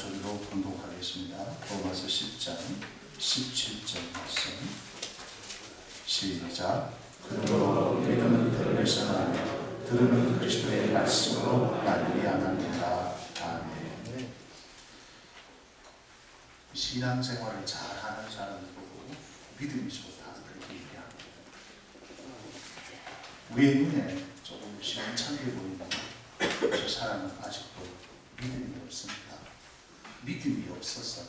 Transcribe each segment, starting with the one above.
목소리로 공독하겠습니다. 로마서 10장 17절 말씀 시작. 그러므로 믿음은 들음에서 나며 들음은 그리스도의 말씀으로 말미암았느니라. 아멘. 신앙생활을 잘하는 사람들 보고 믿음이 좋다 그렇게 얘기합니다. 우리의 눈에 조금 시원찮게 보이는 저 사람은 아직도 믿음이 없습니다. 믿음이 없어서,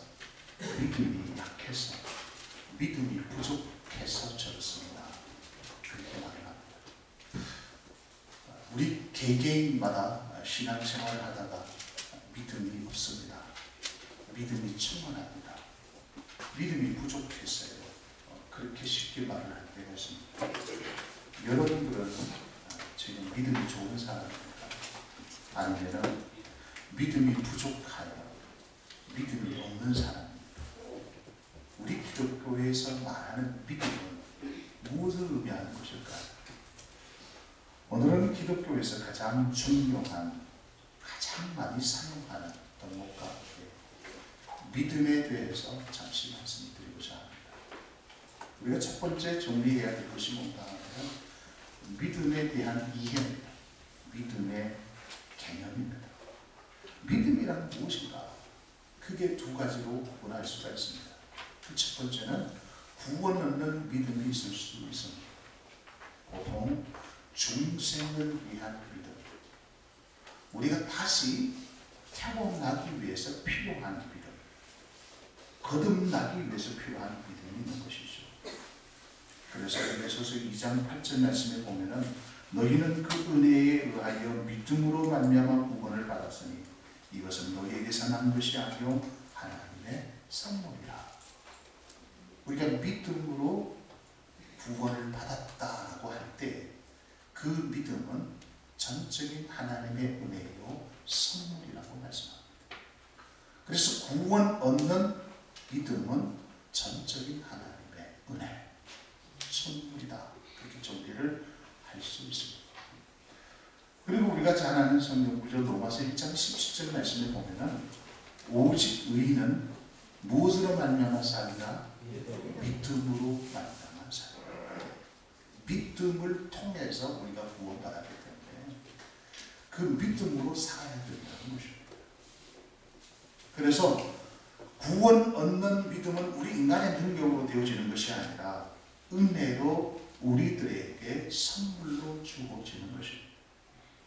믿음이 약해서, 믿음이 부족해서 저렇습니다. 그렇게 말을 합니다. 우리 개개인마다 신앙생활을 하다가 믿음이 없습니다. 믿음이 충만합니다. 믿음이 부족해서요. 그렇게 쉽게 말을 할 때가 있습니다. 여러분들은 지금 믿음이 좋은 사람입니까? 아니면 믿음이 부족하여 믿음이 없는 사람입니다. 우리 기독교에서 말하는 믿음은 무엇을 의미하는 것일까요? 오늘은 기독교에서 가장 중요한, 가장 많이 사용하는 덕목과 함께 믿음에 대해서 잠시 말씀을 드리고자 합니다. 우리가 첫 번째 정리해야 될 것이 뭔가 하면 믿음에 대한 이해입니다. 믿음의 개념입니다. 믿음이란 무엇인가? 크게 두 가지로 구분할 수가 있습니다. 그 첫 번째는 구원 얻는 믿음이 있을 수 있습니다. 보통 중생을 위한 믿음, 우리가 다시 태어나기 위해서 필요한 믿음, 거듭나기 위해서 필요한 믿음이 있는 것이죠. 그래서 에베소서 2장 8절 말씀에 보면은 너희는 그 은혜에 의하여 믿음으로 말미암아 구원을 받았으니 이것은 너희에게서 난 것이 아니요 하나님의 선물이라. 우리가 믿음으로 구원을 받았다라고 할 때 그 믿음은 전적인 하나님의 은혜요 선물이라고 말씀합니다. 그래서 구원 얻는 믿음은 전적인 하나님의 은혜, 선물이다. 그렇게 정리를 할 수 있습니다. 그리고 우리가 잘 아는 성경 구절 로마서 1장 17절 말씀에 보면은 오직 의인은 무엇으로 말미암아 사리라? 믿음으로 말미암아 사리라. 믿음을 통해서 우리가 구원받았기 때문에 그 믿음으로 살아야 된다는 것입니다. 그래서 구원 얻는 믿음은 우리 인간의 능력으로 되어지는 것이 아니라 은혜로 우리들에게 선물로 주어지는 것입니다.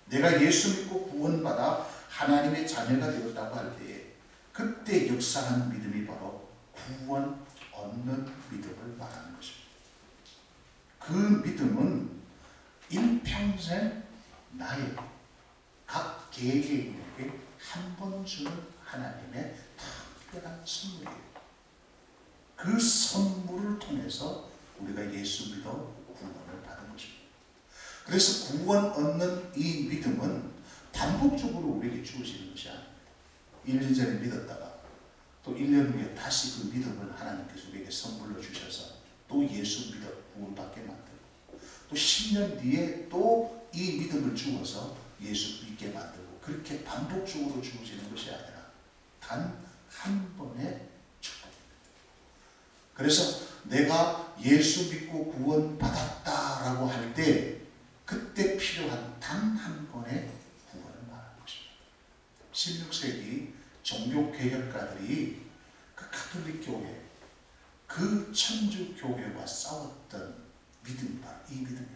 내가 예수 믿고 구원받아 하나님의 자녀가 되었다고 할 때에 그때 역사하는 믿음이 바로 구원 얻는 믿음을 말하는 것입니다. 그 믿음은 일평생 나의 각 개개인에게 한 번 주는 하나님의 특별한 선물이에요. 그 선물을 통해서 우리가 예수 믿어 구원을 받은 것입니다. 그래서 구원 얻는 이 믿음은 반복적으로 우리에게 주어지는 것이 아닙니다. 1년 전에 믿었다가 또 1년 후에 다시 그 믿음을 하나님께서 우리에게 선물로 주셔서 또 예수 믿어 구원받게 만들고 또 10년 뒤에 또 이 믿음을 주어서 예수 믿게 만들고 그렇게 반복적으로 주어지는 것이 아니라 단 한 번의 축복입니다. 그래서 내가 예수 믿고 구원받았다라고 할 때 그때 필요한 단 한 번의 구원을 말하는 것입니다. 16세기 종교개혁가들이 그 가톨릭 교회, 그 천주교회와 싸웠던 믿음이 바로 이 믿음입니다.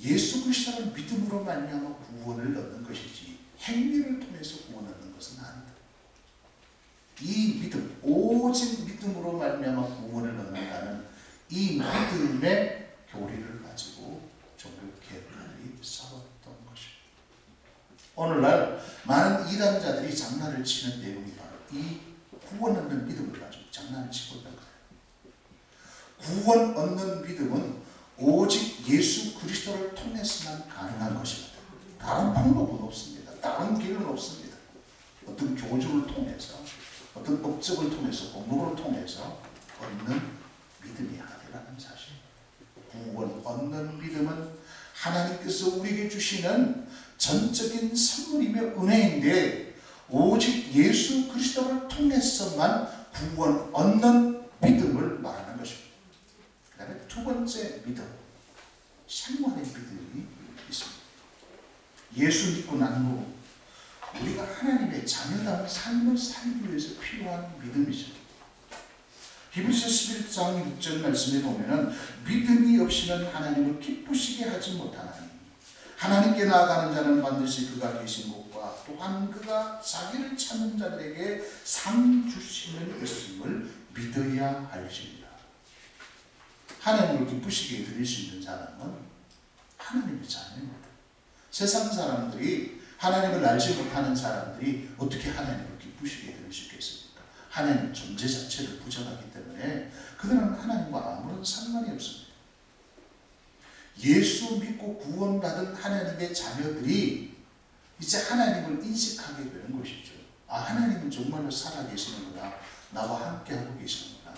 예수 그리스도를 믿음으로 말미암아 구원을 얻는 것이지 행위를 통해서 구원 얻는 것은 아니다. 이 믿음, 오직 믿음으로 말미암아 구원을 얻는다는 이 믿음의 교리를 가지고 종교개혁가들이 싸웠던 것입니다. 오늘날 많은 이단자들이 장난을 치는 내용이 바로 이 구원 얻는 믿음을 가지고 장난을 치고 있는 거예요. 구원 얻는 믿음은 오직 예수 그리스도를 통해서만 가능한 것입니다. 다른 방법은 없습니다. 다른 길은 없습니다. 어떤 교주를 통해서, 어떤 업적을 통해서, 공부를 통해서 얻는 믿음이 아니라는 사실. 구원 얻는 믿음은 하나님께서 우리에게 주시는 전적인 선물이며 은혜인데 오직 예수 그리스도를 통해서만 구원 얻는 믿음을 말하는 것입니다. 그 다음에 두 번째 믿음, 생활의 믿음이 있습니다. 예수 믿고 난 후 우리가 하나님의 자녀다운 삶을 살기 위해서 필요한 믿음이죠. 히브리서 11장 6절 말씀에 보면은 믿음이 없이는 하나님을 기쁘시게 하지 못하나니 하나님께 나아가는 자는 반드시 그가 계신 곳과 또한 그가 자기를 찾는 자들에게 상 주시는 것임을 믿어야 할지니라. 하나님을 기쁘시게 드릴 수 있는 사람은 하나님의 자녀입니다. 세상 사람들이 하나님을 알지 못하는 사람들이 어떻게 하나님을 기쁘시게 드릴 수 있겠습니까? 하나님 존재 자체를 부정하기 때문에 그들은 하나님과 아무런 상관이 없습니다. 예수 믿고 구원받은 하나님의 자녀들이 이제 하나님을 인식하게 되는 것이죠. 아, 하나님은 정말로 살아계시는구나. 나와 함께하고 계시는구나.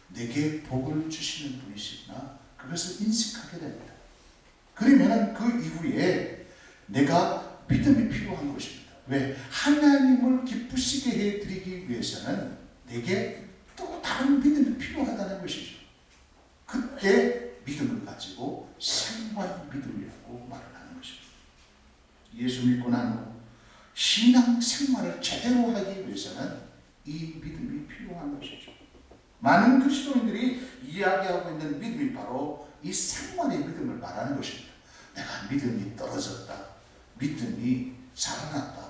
내게 복을 주시는 분이시구나. 그것을 인식하게 됩니다. 그러면 그 이후에 내가 믿음이 필요한 것입니다. 왜? 하나님을 기쁘시게 해드리기 위해서는 내게 또 다른 믿음이 필요하다는 것이죠. 그때 믿음을 가지고 생활 믿음이라고 말을 하는 것입니다. 예수 믿고 난 후 신앙 생활을 제대로 하기 위해서는 이 믿음이 필요한 것이죠. 많은 그리스도인들이 이야기하고 있는 믿음이 바로 이 생활의 믿음을 말하는 것입니다. 내가 믿음이 떨어졌다. 믿음이 살아났다.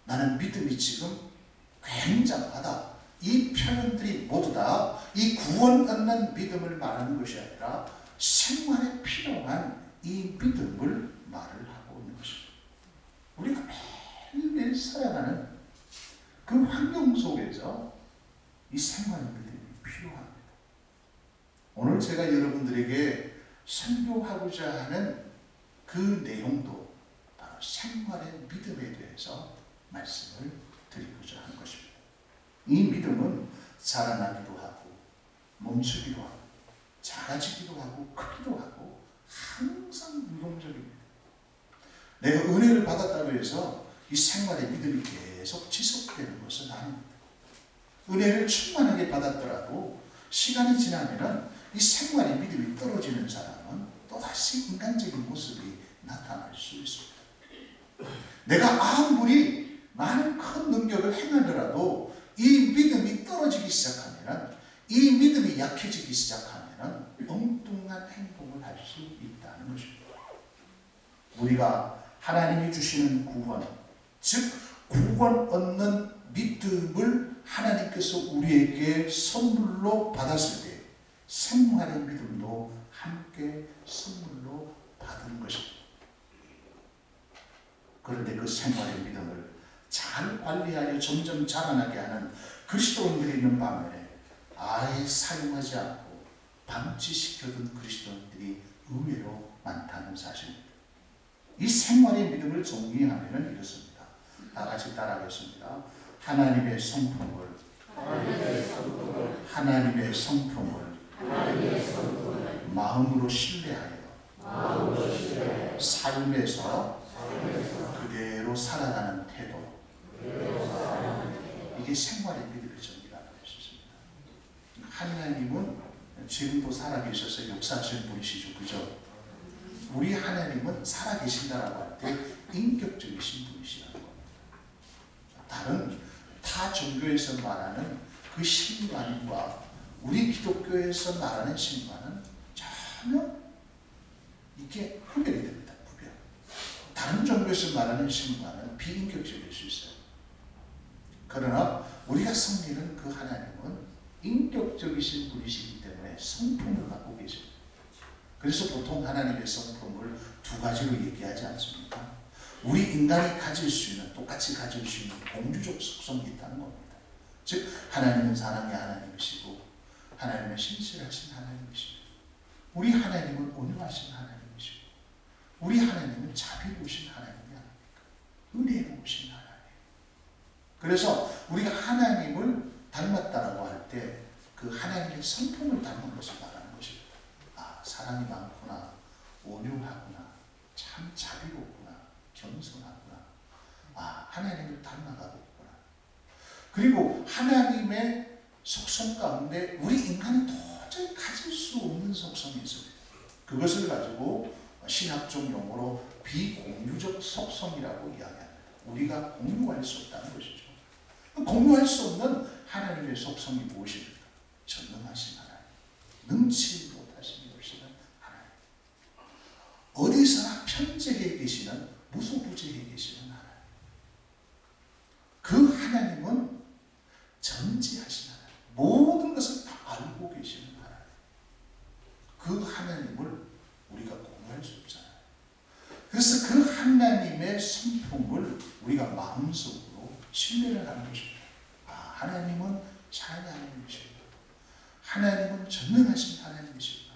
나는 믿음이 지금 굉장하다. 이 표현들이 모두 다 이 구원 얻는 믿음을 말하는 것이 아니라 생활에 필요한 이 믿음을 말을 하고 있는 것입니다. 우리가 매일매일 살아가는 그 환경 속에서 이 생활의 믿음이 필요합니다. 오늘 제가 여러분들에게 설교하고자 하는 그 내용도 바로 생활의 믿음에 대해서 말씀을 드리고자 하는 것입니다. 이 믿음은 자라나기도 하고 멈추기도 하고 작아지기도 하고 크기도 하고 항상 유동적입니다. 내가 은혜를 받았다고 해서 이 생활의 믿음이 계속 지속되는 것은 아닙니다. 은혜를 충만하게 받았더라도 시간이 지나면 이 생활의 믿음이 떨어지는 사람은 또다시 인간적인 모습이 나타날 수 있습니다. 내가 아무리 많은 큰 능력을 행하더라도 이 믿음이 떨어지기 시작하면, 이 믿음이 약해지기 시작하면 엉뚱한 행동을 할 수 있다는 것입니다. 우리가 하나님이 주시는 구원, 즉 구원 얻는 믿음을 하나님께서 우리에게 선물로 받았을 때 생활의 믿음도 함께 선물로 받은 것입니다. 그런데 그 생활의 믿음을 잘 관리하여 점점 자라나게 하는 그리스도인들이 있는 반면에 아예 사용하지 않고 방치시켜둔 그리스도인들이 의외로 많다는 사실입니다. 이 생활의 믿음을 정리하면 이렇습니다. 다 같이 따라하겠습니다. 하나님의 성품을 마음으로 신뢰하여 삶에서 그대로 살아가는 태도, 이게 생활의 믿음을 정리하는 것입니다. 하나님은 지금도 살아계셔서 역사하시는 분이시죠. 그죠? 우리 하나님은 살아계신다라고 할 때 인격적이신 분이시라는 겁니다. 다른 타 종교에서 말하는 그 신관과 우리 기독교에서 말하는 신관은 전혀 이게 구별이 됩니다. 구별. 다른 종교에서 말하는 신관은 비인격적일 수 있어요. 그러나 우리가 섬기는 그 하나님은 인격적이신 분이시기 때문에 성품을 갖고 계십니다. 그래서 보통 하나님의 성품을 두 가지로 얘기하지 않습니까? 우리 인간이 가질 수 있는, 똑같이 가질 수 있는 공유적 속성이 있다는 겁니다. 즉 하나님은 사랑의 하나님이시고 하나님은 신실하신 하나님이시고 우리 하나님은 온유하신 하나님이시고 우리 하나님은 자비로우신 하나님이 아닙니까? 은혜로우신 하나님. 그래서 우리가 하나님을 닮았다라고 할 때 그 하나님의 성품을 닮은 것을 말하는 것입니다. 아, 사랑이 많구나, 온유하구나, 참 자비롭구나, 겸손하구나. 아, 하나님을 닮아가고 있구나. 그리고 하나님의 속성 가운데 우리 인간이 도저히 가질 수 없는 속성이 있습니다. 그것을 가지고 신학적 용어로 비공유적 속성이라고 이야기합니다. 우리가 공유할 수 없다는 것이죠. 공유할 수 없는 하나님의 속성이 무엇입니까? 전능하신 하나님, 능치 못하심이 없으신 하나님, 어디서나 편재해 계시는, 무소부재해 계시는 하나님. 그 하나님은 전지하신 하나님, 모든 것을 다 알고 계시는 하나님. 그 하나님을 우리가 공유할 수 없잖아요. 그래서 그 하나님의 성품을 우리가 마음속으로 신뢰를 하는 것입니다. 하나님은 사랑의 하나님이십니다. 하나님은 전능하신 하나님이십니다.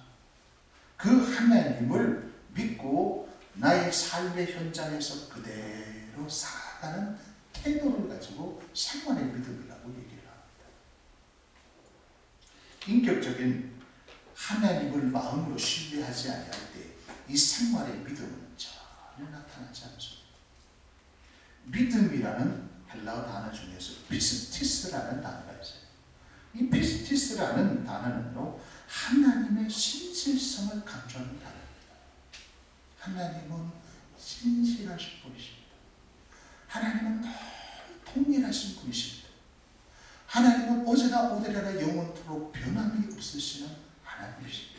그 하나님을 믿고 나의 삶의 현장에서 그대로 살아가는 태도를 가지고 생활의 믿음이라고 얘기를 합니다. 인격적인 하나님을 마음으로 신뢰하지 아니할 때 이 생활의 믿음은 전혀 나타나지 않습니다. 믿음이라는 헬라어 단어 중에서 피스티스라는 단어가 있어요. 이 피스티스라는 단어는요, 하나님의 신실성을 강조하는 단어입니다. 하나님은 신실하신 분이십니다. 하나님은 늘 통일하신 분이십니다. 하나님은 어제나 오늘이나 영원토록 변함이 없으시는 하나님이십니다.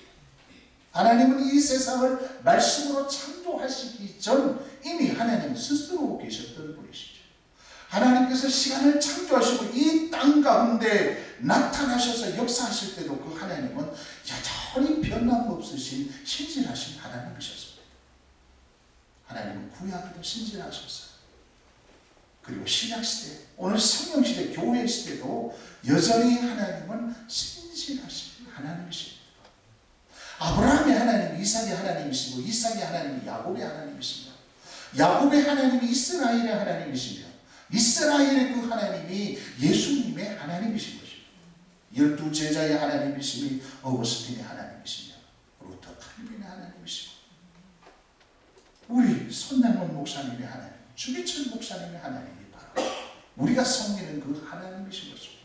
하나님은 이 세상을 말씀으로 창조하시기 전 이미 하나님 스스로 계셨던 분이시죠. 하나님께서 시간을 창조하시고 이 땅 가운데 나타나셔서 역사하실 때도 그 하나님은 여전히 변함없으신 신실하신 하나님이셨습니다. 하나님은 구약에도 신실하셨어요. 그리고 신약시대, 오늘 성령시대, 교회시대도 여전히 하나님은 신실하신 하나님이십니다. 아브라함의 하나님이 이삭의 하나님이시고 이삭의 하나님이 야곱의 하나님이십니다. 야곱의 하나님이 이스라엘의 하나님이시며 이스라엘의 그 하나님이 예수님의 하나님이신 것입니다. 12 제자의 하나님이시며 어거스틴의 하나님이시며 루터 칼빈의 하나님이시고 우리 손남원 목사님의 하나님, 주기철 목사님의 하나님이 바로 우리가 섬기는 그 하나님이신 것입니다.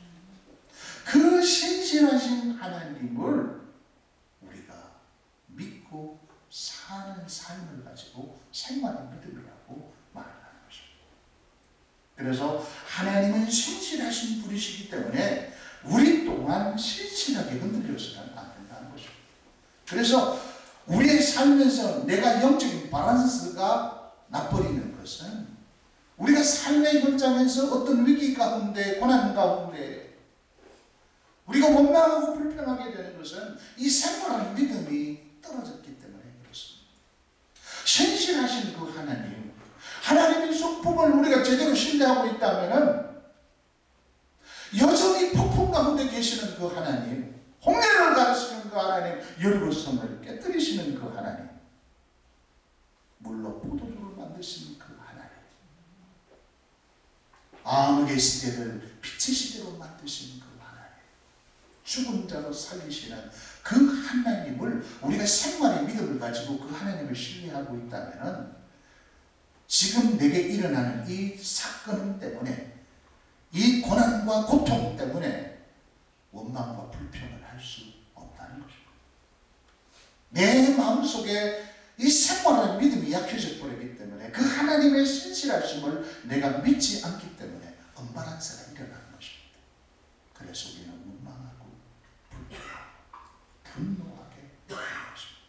그 신실하신 하나님을 우리가 믿고 사는 삶을 가지고 생활의 믿음이라고 말하는 것입니다. 그래서 하나님은 신실하신 분이시기 때문에 우리 또한 신실하게 흔들려서는 안 된다는 것입니다. 그래서 우리의 삶에서 내가 영적인 밸런스가 나버리는 것은 우리가 삶의 현장에서 어떤 위기 가운데, 고난 가운데 우리가 원망하고 불평하게 되는 것은 이 생활하는 믿음이 떨어졌기 때문에 그렇습니다. 신실하신 그 하나님, 하나님의 성품을 우리가 제대로 신뢰하고 있다면 여전히 폭풍 가운데 계시는 그 하나님, 홍해를 가르치는 그 하나님, 여리고성을 깨뜨리시는 그 하나님, 물로 포도주를 만드시는 그 하나님, 암흑의 시대를 빛의 시대로 만드시는 그 하나님, 죽은 자로 살리시는 그 하나님을 우리가 생활의 믿음을 가지고 그 하나님을 신뢰하고 있다면 지금 내게 일어나는 이 사건 때문에, 이 고난과 고통 때문에 원망과 불평을 할 수 없다는 것입니다. 내 마음속에 이 생활하는 믿음이 약해져 버리기 때문에 그 하나님의 신실하심을 내가 믿지 않기 때문에 언밸런스가 일어나는 것입니다. 그래서 우리는 원망하고 불평하고 분노하게 되는 것입니다.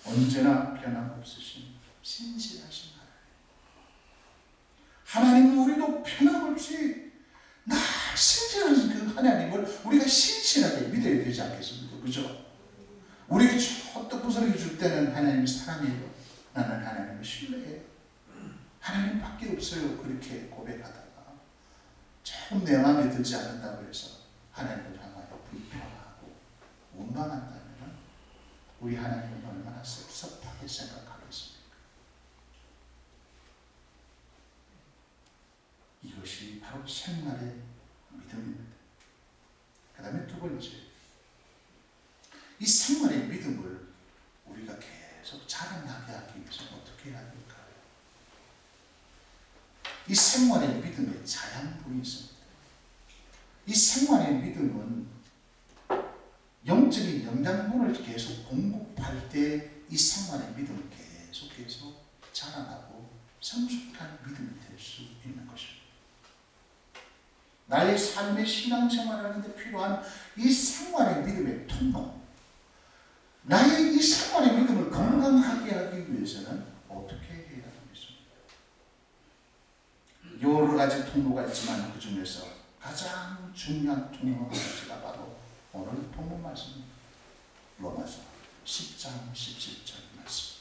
언제나 변함없으신 신실하신 하나님, 우리도 변함없이 나 신실하신 그 하나님을 우리가 신실하게 믿어야 되지 않겠습니까? 그죠? 우리에게 저 부스러기 줄 때는 하나님이 사랑해요. 나는 하나님을 신뢰해. 하나님밖에 없어요. 그렇게 고백하다가 조금 내 마음에 들지 않는다고 해서 하나님을 향하여 불평하고 원망한다면 우리 하나님은 얼마나 섭섭하게 생각하겠습니까? 이것이 바로 생활의 믿음입니다. 그 다음에 두 번째, 이 생활의 믿음을 우리가 계속 자라나게 하기 위해서는 어떻게 해야 될까요? 이 생활의 믿음의 자양분이 있습니다. 이 생활의 믿음은 영적인 영양분을 계속 공급할 때 이 생활의 믿음은 계속해서 자라나고 성숙한 믿음이 될 수 있는 것입니다. 나의 삶의 신앙생활을 하는데 필요한 이 생활의 믿음의 통로, 나의 이 생활의 믿음을 건강하게 하기 위해서는 어떻게 해야 하겠습니까? 여러 가지 통로가 있지만 그 중에서 가장 중요한 통로가 제가 바로 오늘 본문 말씀입니다. 로마서 10장 17절 말씀.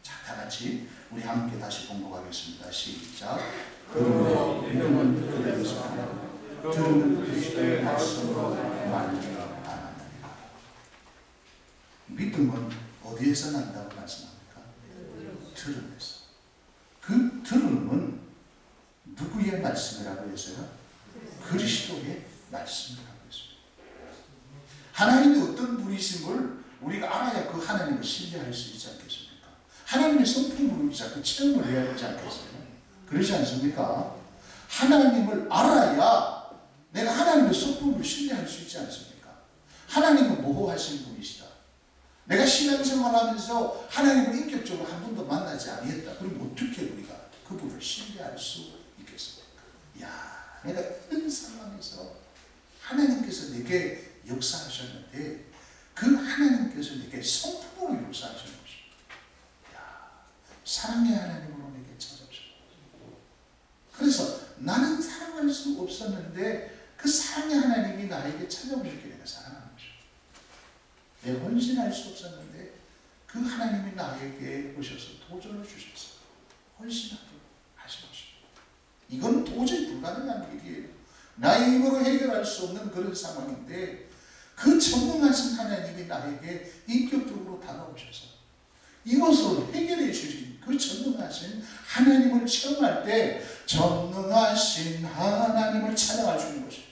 자, 다 같이 우리 함께 다시 공부하겠습니다. 시작. 그러므로 믿음은 그에게서 나고 들음은 그리스도의 말씀으로 말미암아 나느니라. 믿음은 어디에서 난다고 말씀합니까? 들음에서. 그 들음은 누구의 말씀이라고 했어요? 그리스도의 말씀이라고 했습니다. 하나님이 어떤 분이신 걸 우리가 알아야 그 하나님을 신뢰할 수 있지 않겠습니까? 하나님의 성품을 자꾸 체험을 해야 되지 않겠어요? 그러지 않습니까? 하나님을 알아야 내가 하나님의 성품을 신뢰할 수 있지 않습니까? 하나님은 모호하신 분이시다. 내가 신앙생활하면서 하나님을 인격적으로 한 번도 만나지 아니했다. 그럼 어떻게 우리가 그분을 신뢰할 수 있겠습니까? 야, 내가 이런 상황에서 하나님께서 내게 역사하셨는데 그 하나님께서 내게 성품으로 역사하신 것입니다. 야, 사랑의 하나님으로 내게 찾아오셨다. 그래서 나는 사랑할 수 없었는데 그 사랑의 하나님이 나에게 찾아오셨기에 내가 사랑하는 것입니다. 내가 헌신할 수 없었는데 그 하나님이 나에게 오셔서 도전을 주셔서 헌신하게 하신 것입니다. 이건 도저히 불가능한 일이에요. 나의 힘으로 해결할 수 없는 그런 상황인데 그 전능하신 하나님이 나에게 인격적으로 다가오셔서 이것을 해결해 주신 그 전능하신 하나님을 체험할 때 전능하신 하나님을 찬양할 수 있는 것입니다.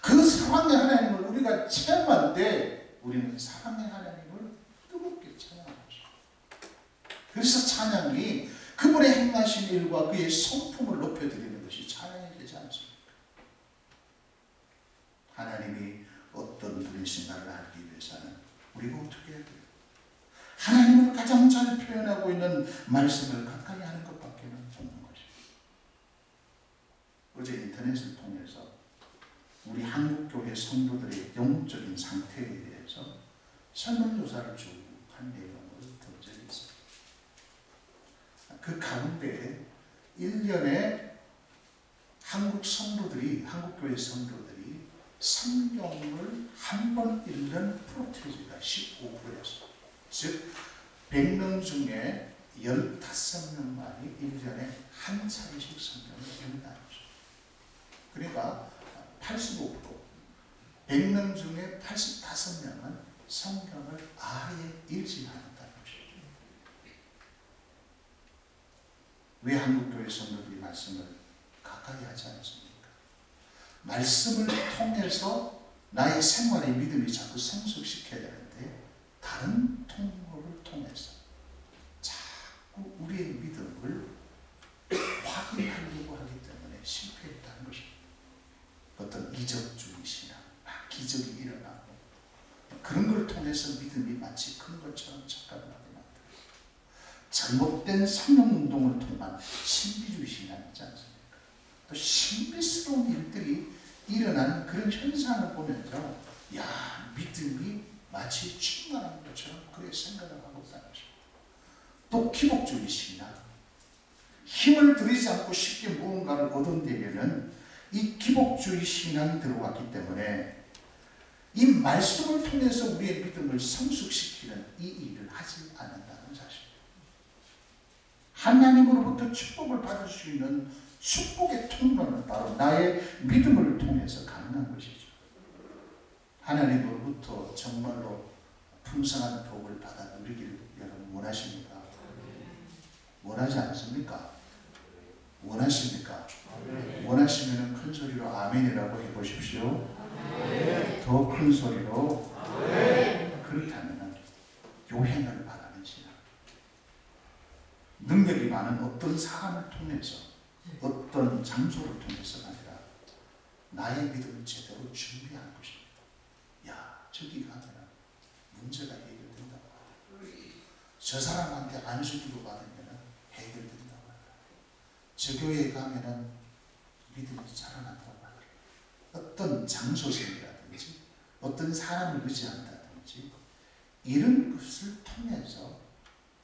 그 사랑의 하나님을 우리가 체험할 때 우리는 사랑의 하나님을 뜨겁게 찬양하는 것입니다. 그래서 찬양이 그분의 행하신 일과 그의 성품을 높여드리는 것이 찬양이 되지 않습니까? 하나님이 어떤 분이신가를 알기 위해서는 우리가 어떻게 해야 돼요? 하나님을 가장 잘 표현하고 있는 말씀을 가까이 하는 것밖에 없는 것입니다. 어제 인터넷을 통해서 우리 한국교회 성도들의 영적인 상태에 대해서 설문조사를 쭉 한 내용을 본 적이 있습니다. 그 가운데 1년에 한국 성도들이, 한국교회 성도들이 성경을 한 번 읽는 프로테이지가 15%였어요. 즉 100명 중에 15명만이 1년에 한 차례씩 성경을 읽는다는 거죠. 그러니까 85%, 100명 중에 85명은 성경을 아예 읽지 않았다는 것이죠. 왜 한국교회 성도들이 말씀을 가까이 하지 않습니까? 말씀을 통해서 나의 생활의 믿음이 자꾸 성숙시켜야 되는데 다른 통로를 통해서 자꾸 우리의 믿음을 확인하려고 하기 때문에 실패했다는 것입니다. 어떤 이적주의 신앙, 기적이 일어나고 그런 걸 통해서 믿음이 마치 큰 것처럼 착각을 하게 만들어요. 잘못된 성령운동을 통한 신비주의 신앙이 있지 않습니까? 또 신비스러운 일들이 일어나는 그런 현상을 보면서 야, 믿음이 마치 충만한 것처럼 그렇게 생각을 하고 있다는 것입니다. 또 기복주의 신앙, 힘을 들이지 않고 쉽게 무언가를 얻은 데에는 이 기복주의 신앙이 들어왔기 때문에 이 말씀을 통해서 우리의 믿음을 성숙시키는 이 일을 하지 않는다는 사실입니다. 하나님으로부터 축복을 받을 수 있는 축복의 통로는 바로 나의 믿음을 통해서 가능한 것이죠. 하나님으로부터 정말로 풍성한 복을 받아 누리기를 여러분 원하십니까? 원하지 않습니까? 원하십니까? 원하시면 큰 소리로 아멘이라고 해보십시오. 더 큰 소리로. 그렇다면 요행을 바라는 신앙, 능력이 많은 어떤 사람을 통해서, 어떤 장소를 통해서가 아니라 나의 믿음을 제대로 준비하는 것입니다. 야, 저기 가면 문제가 해결된다고. 저 사람한테 안수기도 받으면 해결된다고. 저 교회에 가면 믿음이 자라난다고. 어떤 장소생이라든지 어떤 사람을 의지한다든지 이런 것을 통해서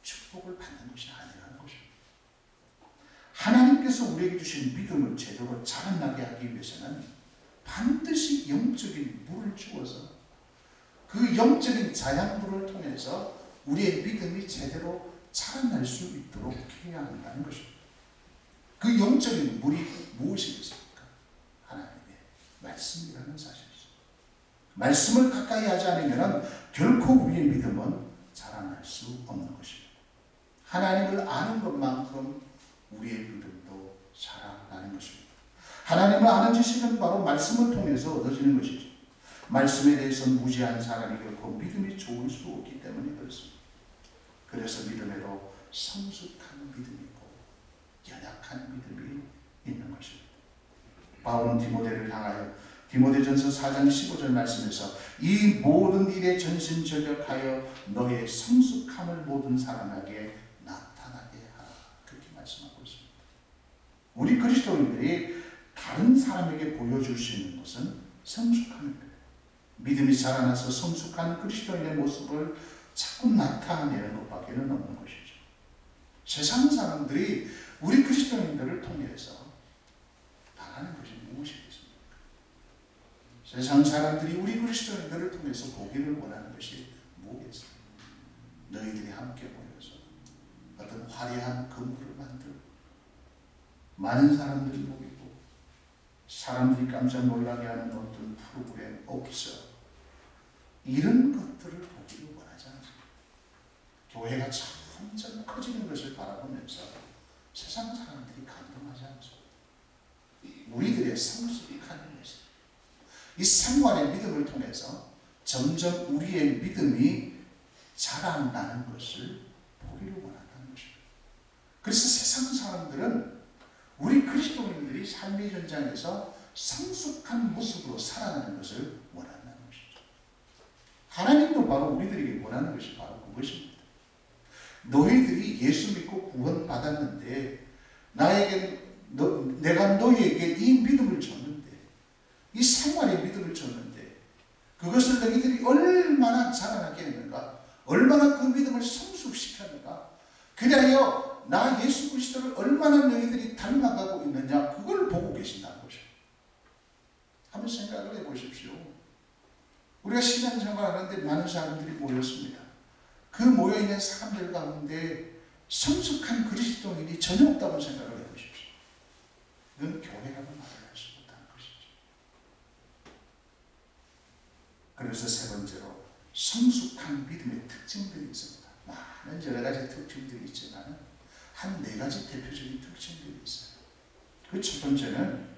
축복을 받는 것이 아니라는 것입니다. 하나님께서 우리에게 주신 믿음을 제대로 자라나게 하기 위해서는 반드시 영적인 물을 주어서 그 영적인 자양분을 통해서 우리의 믿음이 제대로 자라날 수 있도록 해야 한다는 것입니다. 그 영적인 물이 무엇이겠습니까? 하나님의 말씀이라는 사실이죠. 말씀을 가까이 하지 않으면 결코 우리의 믿음은 자라날 수 없는 것입니다. 하나님을 아는 것만큼 우리의 믿음도 자라나는 것입니다. 하나님을 아는 지식은 바로 말씀을 통해서 얻어지는 것이죠. 말씀에 대해서 무지한 사람이 결코 믿음이 좋을 수 없기 때문에 그렇습니다. 그래서 믿음에도 성숙한 믿음이 있고 연약한 믿음이 있는 것입니다. 바울은 디모데를 향하여 디모데전서 4장 15절 말씀에서 이 모든 일에 전심전력하여 너의 성숙함을 모든 사람에게 나타나게 하라, 그렇게 말씀하고 있습니다. 우리 그리스도인들이 다른 사람에게 보여줄 수 있는 것은 성숙함입니다. 믿음이 자라나서 성숙한 그리스도인의 모습을 자꾸 나타내는 것밖에는 없는 것이죠. 세상 사람들이 우리 그리스도인들을 통해서 바라는 것이 무엇이겠습니까? 세상 사람들이 우리 그리스도인들을 통해서 보기를 원하는 것이 뭐겠습니까? 너희들이 함께 모여서 어떤 화려한 건물을 만들고 많은 사람들이 모이고 사람들이 깜짝 놀라게 하는 어떤 프로그램, 옵션 이런 것들을 보기를 원하지 않습니다. 교회가 점점 커지는 것을 바라보면서 세상 사람들이 감동하지 않습니다. 우리들의 성숙한 모습, 이 생활의 믿음을 통해서 점점 우리의 믿음이 자라나는 것을 보기를 원한다는 것입니다. 그래서 세상 사람들은 우리 그리스도인들이 삶의 현장에서 성숙한 모습으로 살아가는 것을 원한다는 것이죠. 하나님도 바로 우리들에게 원하는 것이 바로 그것입니다. 너희들이 예수 믿고 구원받았는데 내가 너희에게 이 믿음을 줬는데 이 생활의 믿음을 줬는데 그것을 너희들이 얼마나 자라나게 했는가, 얼마나 그 믿음을 성숙시켰는가, 그리하여 나 예수 그리스도를 얼마나 너희들이 닮아가고 있느냐, 그걸 보고 계신다는 것입니다. 한번 생각을 해보십시오. 우리가 신앙생활 하는데 많은 사람들이 모였습니다. 그 모여있는 사람들 가운데 성숙한 그리스도인이 전혀 없다고 생각을 해보십시오. 이건 교회라고 말을 할 수 못하는 것이죠. 그래서 세 번째로 성숙한 믿음의 특징들이 있습니다. 많은 여러 가지 특징들이 있지만 한 네 가지 대표적인 특징들이 있어요. 그 첫 번째는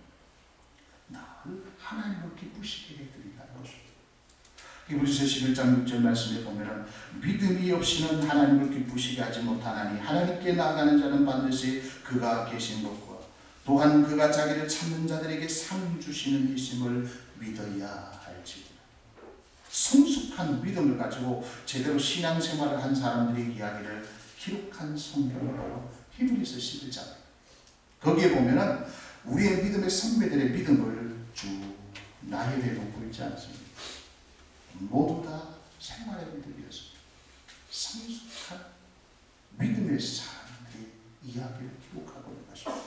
나를 하나님을 기쁘시게 해드린다는 것입니다. 히브리서 11장 6절 말씀에 보면 믿음이 없이는 하나님을 기쁘시게 하지 못하나니 하나님께 나아가는 자는 반드시 그가 계신 것과 또한 그가 자기를 찾는 자들에게 상 주시는 이심을 믿어야 할지니라. 성숙한 믿음을 가지고 제대로 신앙생활을 한 사람들의 이야기를 기록한 성경은 바로 히브리서 11장. 거기에 보면은 우리의 믿음의 선배들의 믿음을 쭉 나열해 놓고 있지 않습니까? 모두 다 생활의 믿음이었습니다. 성숙한 믿음의 사람들의 이야기를 기록하고 있는 것입니다.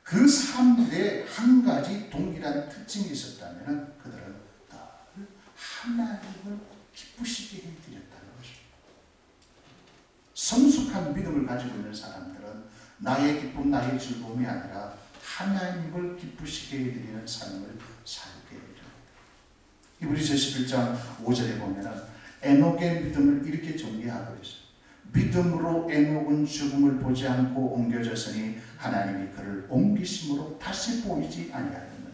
그 사람들의 한 가지 동일한 특징이 있었다면 그들은 하나님을 기쁘시게 해드렸다는 것입니다. 성숙한 믿음을 가지고 있는 사람들은 나의 기쁨, 나의 즐거움이 아니라 하나님을 기쁘시게 해드리는 삶을 살게 됩니다. 히브리서 11장 5절에 보면 에녹의 믿음을 이렇게 정리하고 있어요. 믿음으로 에녹은 죽음을 보지 않고 옮겨졌으니 하나님이 그를 옮기심으로 다시 보이지 아니하였느니라.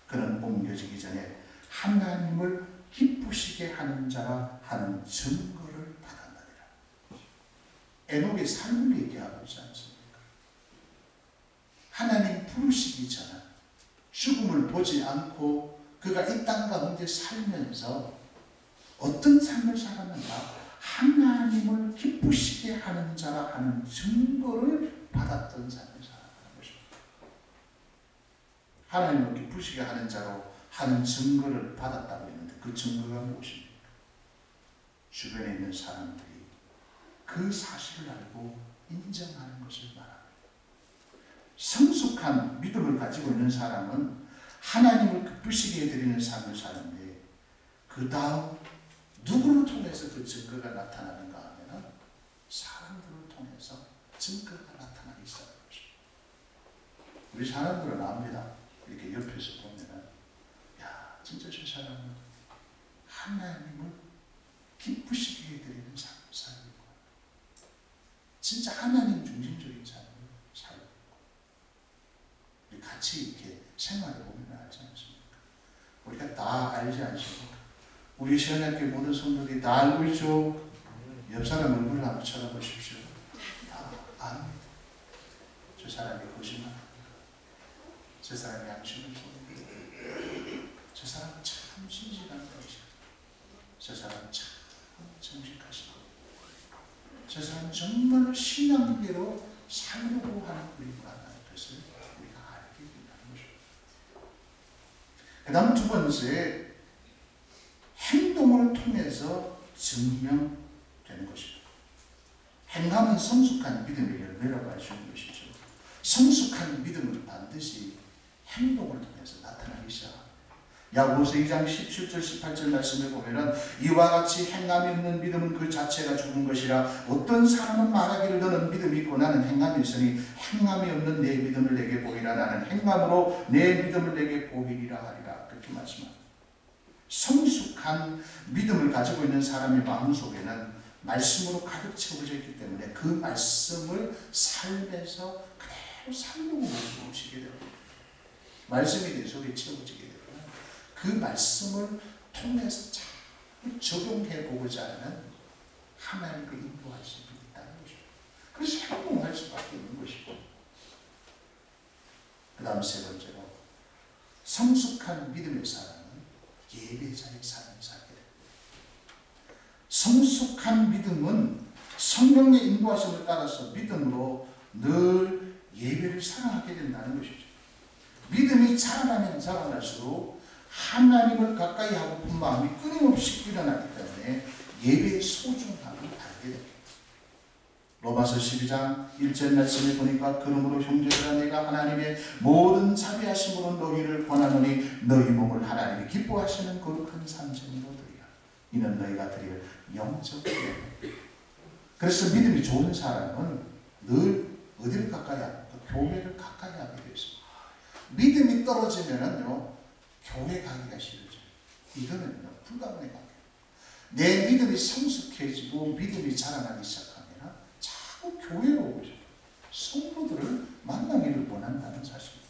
그는 옮겨지기 전에 하나님을 기쁘시게 하는 자라 하는 증거를 받았느니라. 에녹의 삶을 얘기하고 있지 않습니까? 하나님 부르시기 전에 죽음을 보지 않고 그가 이 땅 가운데 살면서 어떤 삶을 살았는가? 하나님을 기쁘시게 하는 자라 하는 증거를 받았던 삶을 살아가는 것입니다. 하나님을 기쁘시게 하는 자로 하는 증거를 받았다고 했는데 그 증거가 무엇입니까? 주변에 있는 사람들이 그 사실을 알고 인정하는 것을 말합니다. 성숙한 믿음을 가지고 있는 사람은 하나님을 기쁘시게 해드리는 삶을 사는데 그 다음 누구를 통해서 그 증거가 나타나는가 하면 사람들을 통해서 증거가 나타나기 시작하는 것입니다. 우리 사람들은 압니다. 이렇게 옆에서 보면은 야 진짜 저 사람은 하나님을 기쁘시게 해드리는 삶을 살고 있고 진짜 하나님 중심적인 삶을 살고 있고 우리 같이 이렇게 생활해 보면 알지 않습니까? 우리가 다 알지 않습니까? 우리 시원학교 모든 성도들이 다 알고 있죠. 옆 사람 얼굴을 한번 쳐다보십시오. 다 압니다. 저 사람이 거짓말합니다. 저 사람이 양심을 보입니다. 저 사람은 참 신실한 분이시고 저 사람은 참 정직하시고 저 사람은 정말로 신앙대로 살려고 하는 분이구나 하는 것을 우리가 알게 된다는 것입니다. 그 다음 두 번째 행동을 통해서 증명되는 것입니다. 행함은 성숙한 믿음의 열매라고 할 수 있는 것이죠. 성숙한 믿음은 반드시 행동을 통해서 나타나기 시작합니다. 야고보서 2장 17절 18절 말씀을 보면은 이와 같이 행함이 없는 믿음은 그 자체가 죽은 것이라 어떤 사람은 말하기를 너는 믿음이 있고 나는 행함이 있으니 행함이 없는 내 믿음을 내게 보이라 나는 행함으로 내 믿음을 내게 보이리라 하리라 그렇게 말씀합니다. 성숙한 믿음을 가지고 있는 사람의 마음속에는 말씀으로 가득 채워져 있기 때문에 그 말씀을 삶에서 그대로 살려고 모시게 됩니다. 말씀이 내 속에 채워지게 되면 그 말씀을 통해서 잘 적용해 보고자 하는 하나님의 인도하심이 있다는 것입니다. 그래서 행동할 수밖에 없는 것이고 그 다음 세 번째로 성숙한 믿음의 사람은 예배자의 삶을 살게 됩니다. 성숙한 믿음은 성령의 인도하심을 따라서 믿음으로 늘 예배를 사랑하게 된다는 것이죠. 믿음이 자라나면 자라날수록 하나님을 가까이 하고픈 마음이 끊임없이 일어나기 때문에 예배의 소중함을 알게 됩니다. 로마서 12장 1절 말씀에 보니까 그러므로 형제들아 내가 하나님의 모든 자비하심으로 너희를 권하노니 너희 몸을 하나님이 기뻐하시는 거룩한 산전으로 드리라. 이는 너희가 드릴 영적 예배. 그래서 믿음이 좋은 사람은 늘 어디를 가까이 합니까? 교회를 가까이 하게 되어 있습니다. 믿음이 떨어지면은요 교회 가기가 싫어져요. 이거는요 불가능해요. 내 믿음이 성숙해지고 믿음이 자라나기 시작합니다. 자꾸 교회로 오고 싶어요. 성도들을 만나기를 원한다는 사실입니다.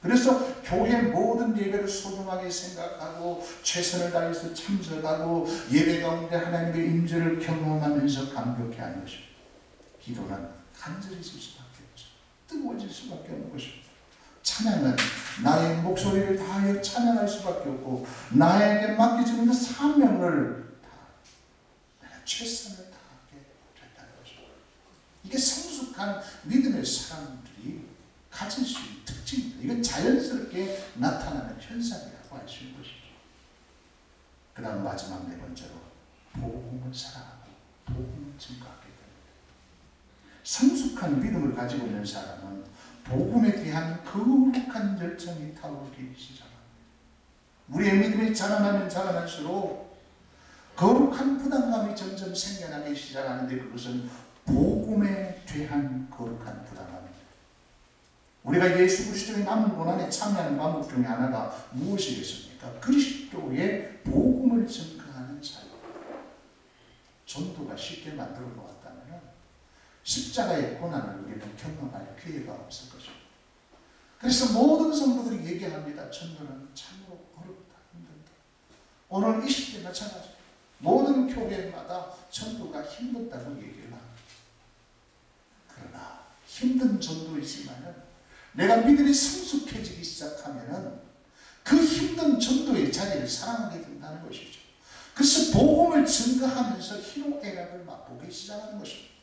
그래서 교회 모든 예배를 소중하게 생각하고 최선을 다해서 참석하고 예배 가운데 하나님의 임재를 경험하면서 감격해하는 것입니다. 기도는 간절해질 수밖에 없죠. 뜨거워질 수밖에 없는 것입니다. 찬양은 나의 목소리를 다하여 찬양할 수밖에 없고 나에게 맡겨지는 사명을 다 최선을 다하게 됐다는 것입니다. 이게 성숙한 믿음의 사람들이 가질 수 있는 특징입니다. 이건 자연스럽게 나타나는 현상이라고 할 수 있는 것이죠. 그 다음 마지막 네 번째로 복음을 사랑하고 복음을 증거하게 됩니다. 성숙한 믿음을 가지고 있는 사람은 복음에 대한 거룩한 열정이 타오르기 시작합니다. 우리의 믿음이 자라나면 자라날수록 거룩한 부담감이 점점 생겨나기 시작하는데 그것은 복음에 대한 거룩한 부담감입니다. 우리가 예수 그리스도의 남은 고난에 참여하는 방법 중에 하나가 무엇이겠습니까? 그리스도의 복음을 증거하는 삶. 전도가 쉽게 만들어 놓았다면 십자가의 고난을 우리는 경험할 기회가 없을 것입니다. 그래서 모든 성도들이 얘기합니다. 전도는 참으로 어렵다, 힘들다. 오늘 이 시대 마찬가지. 모든 교회마다 전도가 힘들다고 얘기를 합니다. 그러나 힘든 전도이지만은 내가 믿음이 성숙해지기 시작하면은 자리를 사랑하게 된다는 것이죠. 그래서 복음을 증거하면서 희노애락을 맛보기 시작하는 것입니다.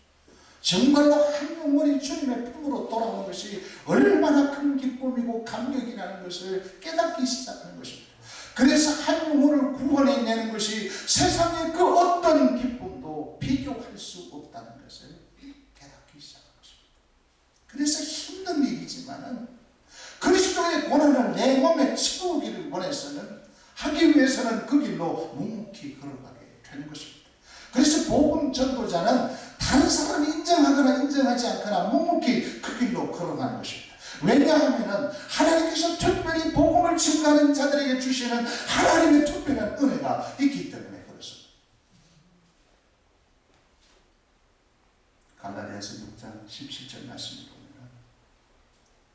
정말로 한 영혼이 주님의 품으로 돌아오는 것이 얼마나 큰 기쁨이고 감격이라는 것을 깨닫기 시작하는 것입니다. 그래서 한 영혼을 구원해내는 것이 세상의 그 어떤 기쁨도 비교할 수 없다는 것을 깨닫기 시작한 것입니다. 그래서 힘든 일이지만은 그리스도의 고난을 내 몸에 채우기를 원해서는 하기 위해서는 그 길로 묵묵히 걸어가게 되는 것입니다. 그래서 복음 전도자는 다른 사람이 인정하거나 인정하지 않거나 묵묵히 그 길로 걸어가는 것입니다. 왜냐하면 하나님께서 특별히 복음을 증거하는 자들에게 주시는 하나님의 특별한 은혜가 있기 때문에 그렇습니다. 갈라디아서 6장 17절 말씀을 보면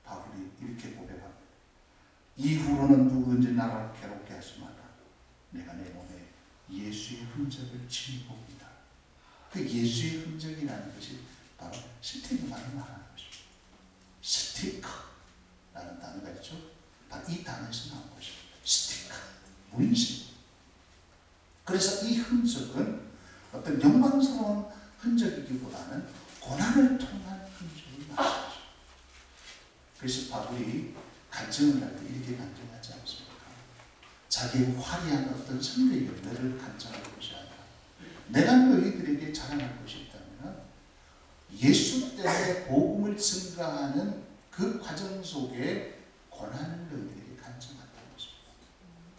바울이 이렇게 고백합니다. 이후로는 누구든지 나를 괴롭게 하지 마라. 내가 내 몸에 예수의 흔적을 지니고이다. 그 예수의 흔적이라는 것이 바로 스티그마를 말하는 것입니다. 스티커라는 단어가 있죠. 바로 이 단어에서 나온 것입니다. 스티커, 문신. 그래서 이 흔적은 어떤 영광스러운 흔적이기보다는 고난을 통한 흔적을 말하는 것입니다. 그래서 바울이 간증을 할 때 이렇게 간증하지 않습니까? 자기의 화려한 어떤 선대 열매를 간증할 것이 아니라 내가 너희들에게 자랑할 것이 있다면 예수 때문에 복음을 증거하는 그 과정 속에 고난을 너희들에게 간증한다는 것입니다.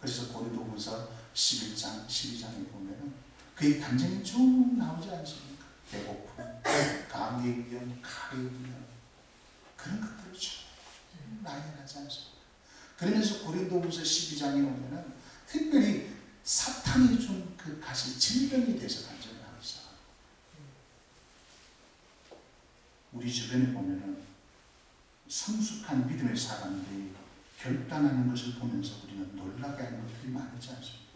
그래서 고린도후서 11장, 12장에 보면 그의 간증이 쭉 나오지 않습니까? 배고픔, 감기의 위험, 칼의 위험, 그런 것들을 쭉 나열하지 않습니까? 그러면서 고린도후서 12장에 오면은 특별히 사탄이 준 그 가시 질병에 대해서 간증을 하고 있어요. 우리 주변에 보면은 성숙한 믿음의 사람들이 결단하는 것을 보면서 우리는 놀라게 하는 것들이 많지 않습니까?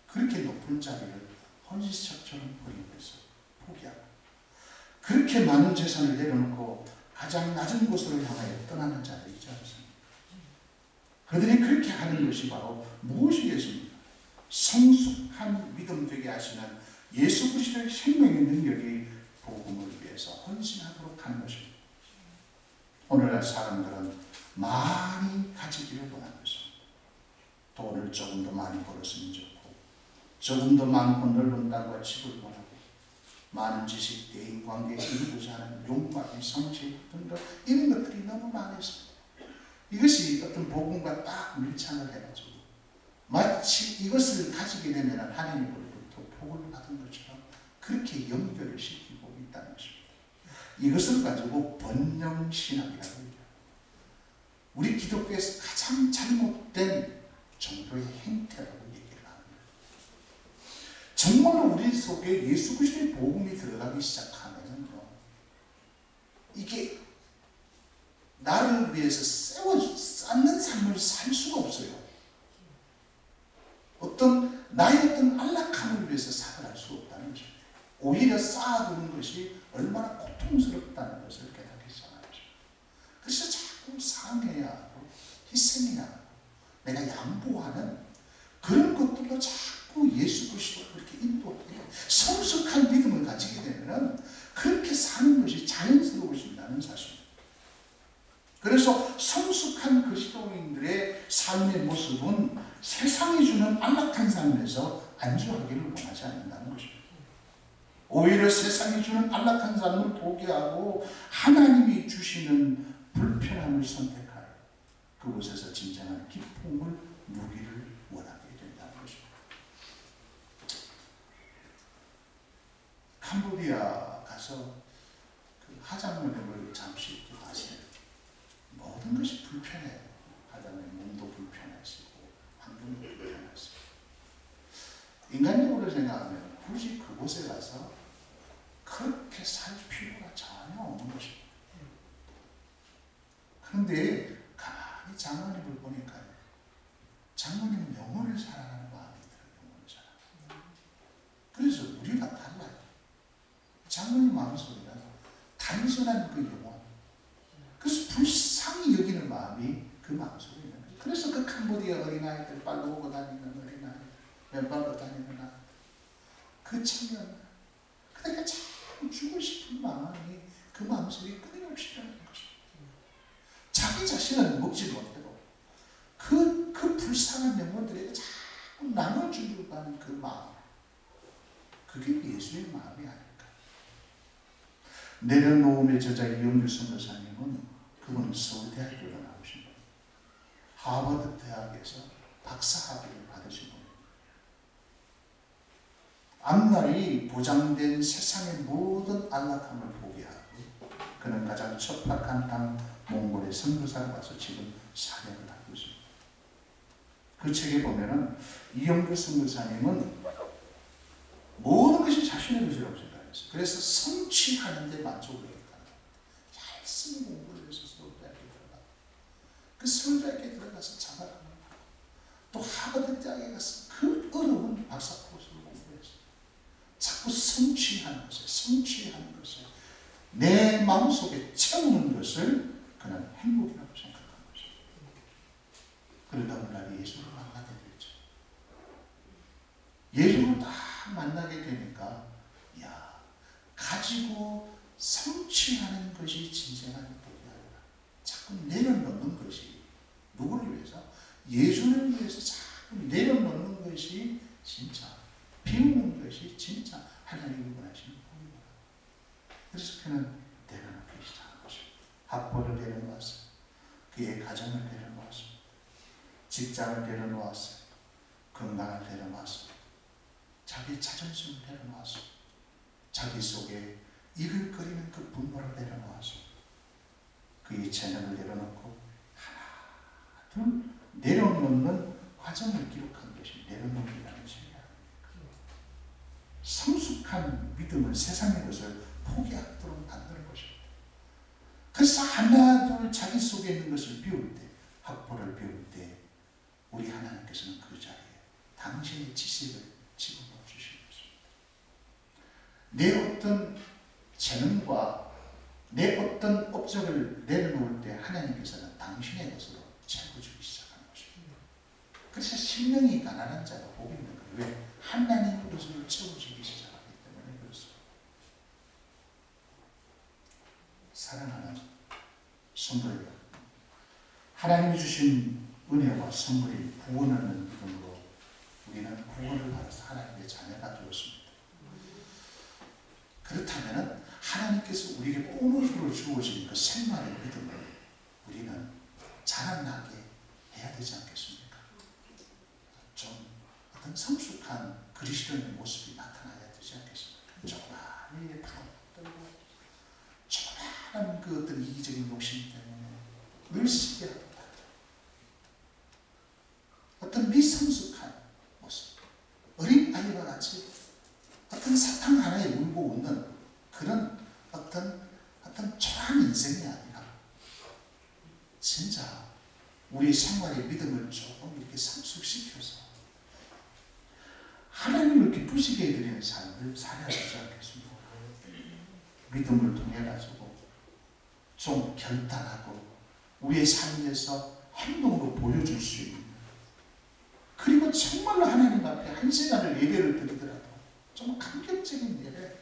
그렇게 높은 자리를 헌시처럼 버리고 있어요. 포기하고. 그렇게 많은 재산을 내려놓고 가장 낮은 곳으로 향하여 떠나는 자들이 있지 않습니까? 그들이 그렇게 하는 것이 바로 무엇이겠습니까? 성숙한 믿음 되게 하시는 예수 그리스도의 생명의 능력이 복음을 위해서 헌신하도록 하는 것입니다. 오늘날 사람들은 많이 가지기를 원하는 것입니다. 돈을 조금 더 많이 벌었으면 좋고 조금 더 많고 넓은 땅과 집을 원하고 많은 지식, 대인관계, 이루고자 하는 욕망의 성취 등등 이런 것들이 너무 많았습니다. 이것이 어떤 복음과 딱 밀착을 해가지고 마치 이것을 가지게 되면 하나님으로부터 복을 받은 것처럼 그렇게 연결을 시키고 있다는 것입니다. 이것을 가지고 번영신학이라고 해요. 우리 기독교에서 가장 잘못된 정도의 행태라고 얘기를 합니다. 정말로 우리 속에 예수 그리스도의 복음이 들어가기 시작하면요, 이게 나를 위해서 쌓는 삶을 살 수가 없어요. 나의 어떤 안락함을 위해서 살아갈 수 없다는 것입니다. 오히려 쌓아두는 것이 얼마나 고통스럽다는 것을 깨닫기 시작하는 것입니다. 그래서 자꾸 상해야 하고 희생해야 하고 내가 양보하는 그런 것들로 자꾸 예수 그리스도를 그렇게 인도해요. 성숙한 믿음을 가지게 되면 그렇게 사는 것이 자연스러워진다는 사실입니다. 그래서 성숙한 그리스도인들의 삶의 모습은 세상이 주는 안락한 삶에서 안주하기를 원하지 않는다는 것입니다. 오히려 세상이 주는 안락한 삶을 포기하고 하나님이 주시는 불편함을 선택하여 그곳에서 진정한 기쁨을 누리기를 원하게 된다는 것입니다. 캄보디아 가서 그 하장면을 잠시 마세요. 모든 것이 불편해요. 하장면 몸도 불편하시고 환경도 불편하시고 인간적으로 생각하면 굳이 그곳에 가서 그렇게 살 필요가 전혀 없는 것입니다. 그런데 가만히 장로님을 보니까요, 장로님은 영혼을 사랑하는 마음이 들어요. 영혼을 사랑하는. 그래서 우리가 달라요. 장로님 마음속에는 단순한 그 영혼, 그래서 불쌍히 여기는 마음이 그 마음속에 있는 거예요. 그래서 그 캄보디아 어린아이들 빨로 다니는 어린아이들, 맨발로 다니는 아이들, 그 청년, 그러니까 참 주고 싶은 마음이 그 마음속에 끊임없이 일어나는 것입니다. 자기 자신은 먹지 못해도 그 불쌍한 영혼들에게 자꾸 나눠주려고 하는 그 마음, 그게 예수의 마음이 아닐까. 내려놓음의 저자 이영규 선교사님은 그분은 서울대학교를 나오신 분입니다. 하버드 대학에서 박사학위를 받으신 분입니다. 앞날이 보장된 세상의 모든 안락함을 포기하고 그는 가장 척박한 땅 몽골의 선교사로 와서 지금 사역을 하고 있습니다. 그 책에 보면은 이영규 선교사님은 모든 것이 자신의 것이라고 생각했어요. 그래서 성취하는 데 만족을 했다. 열심히 공부를 해서 서울대학에 들어가고 그 서울대학에 들어가서 장학금을 받고 또 하버드 대학에 가서 그 어려운 박사 코र्스를 공부했어요. 자꾸 성취하는 것에 내 마음속에 채우는 것을 그는 행복이라고 생각한 것입니다. 그러다 어느 날 예수를 만나게 됐죠. 예수를 딱 만나게 되니까 야, 가지고 성취하는 것이 진정한 복이 아니라 자꾸 내려놓는 것이 누구를 위해서? 예수를 위해서 자꾸 내려놓는 것이 진짜, 비우는 것이 진짜 하나님이 원하시는 복입니다. 그래서 그는 내려놓기 시작한 것입니다. 학벌을 내려놓았어요. 그의 가정을 내려놓았어요. 직장을 내려놓았어요. 건강을 내려놓았어요. 자기 자존심을 내려놓았어요. 자기 속에 이글거리는 그 분노를 내려놓았어요. 그의 재능을 내려놓고 하나, 둘 내려놓는 과정을 기록한 것이 내려놓기라는 책이야. 성숙한 믿음은 세상의 것을 포기하도록 만드는 것입니다. 그래서 하나, 둘 자기 속에 있는 것을 비울 때, 학벌을 비울 때 우리 하나님께서는 그 자리에 당신의 지식을 집어넣어 주시는 것입니다. 내 어떤 재능과 내 어떤 업적을 내려놓을 때 하나님께서는 당신의 것으로 채워주기 시작하는 것입니다. 그래서 심령이 가난한 자가 복이 있는 거예요. 왜? 하나님의 것으로 채워주기 시작하기 때문에 그렇습니다. 사랑하는 성도들, 하나님이 주신 은혜와 선물이 구원하는 믿음으로 우리는 구원을 받아서 하나님의 자녀가 되었습니다. 그렇다면 하나님께서 우리에게 보너스로 주어진 그 생명의 믿음을 우리는 자랑나게 해야 되지 않겠습니까? 좀 어떤 성숙한 그리스도인의 모습이 나타나야 되지 않겠습니까? 조그만 일에 들고 조그만 그 어떤 이기적인 욕심 때문에 늘 시기하고 어떤 미성숙한 모습, 어린 아이와 같이 어떤 사탕 하나에 울고 웃는 그런 어떤 초라한 인생이 아니라 진짜 우리 생활의 믿음을 조금 이렇게 성숙시켜서 하나님을 기쁘시게 해드리는 삶을 살아야 되지 않겠습니까? 믿음을 통해 가지고 좀 결단하고 우리의 삶에서 행동으로 보여줄 수 있는, 그리고 정말로 하나님 앞에 한 시간을 예배를 드리더라도 좀 감격적인 예배,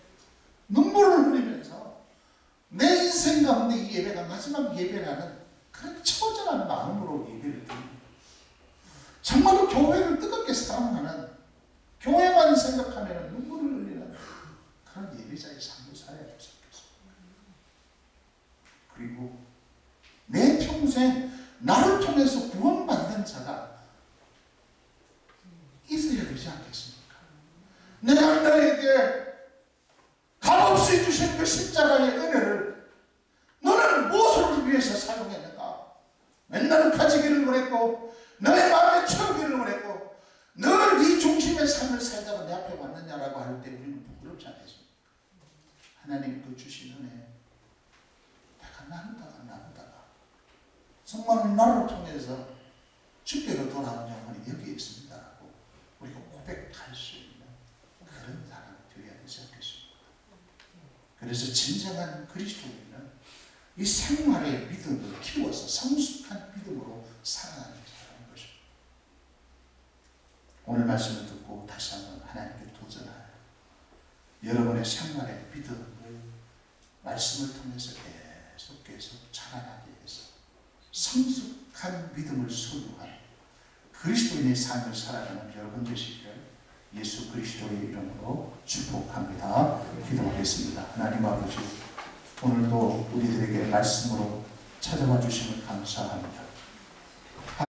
눈물을 흘리면서 내 인생 가운데 이 예배가 마지막 예배라는 그런 처절한 마음으로 예배를 드립니다. 정말로 교회를 뜨겁게 사랑하는, 교회만 생각하면 눈물을 흘리는 그런 예배자의 삶을 살아야 되지 않겠습니까? 그리고 내 평생 나를 통해서 구원받는 자가 있어야 되지 않겠습니까? 내가 너에게 값없이 주신 그 십자가의 은혜를 너는 무엇을 위해서 사용했는가? 맨날 가지기를 원했고 너의 마음에 채우기를 원했고 너는 네 중심의 삶을 살다가 내 앞에 왔느냐라고 할 때 우리는 부끄럽지 않겠습니까? 하나님 그 주신 은혜 내가 나누다가 정말 나를 통해서 주께로 돌아온 영혼이 여기 있습니다라고 우리가 고백할 수 있는 그런 사람이 되어야 되지 않겠습니까? 그래서 진정한 그리스도인은 이 생활의 믿음을 키워서 성숙한 믿음으로 살아가는 사람입니다. 오늘 말씀을 듣고 다시 한번 하나님께 도전하여 여러분의 생활의 믿음을 말씀을 통해서 계속 자라나게 해서 성숙한 믿음을 소유하는 그리스도인의 삶을 살아가는 여러분 되시기를 예수 그리스도의 이름으로 축복합니다. 기도하겠습니다. 하나님 아버지, 오늘도 우리들에게 말씀으로 찾아와 주심을 감사합니다.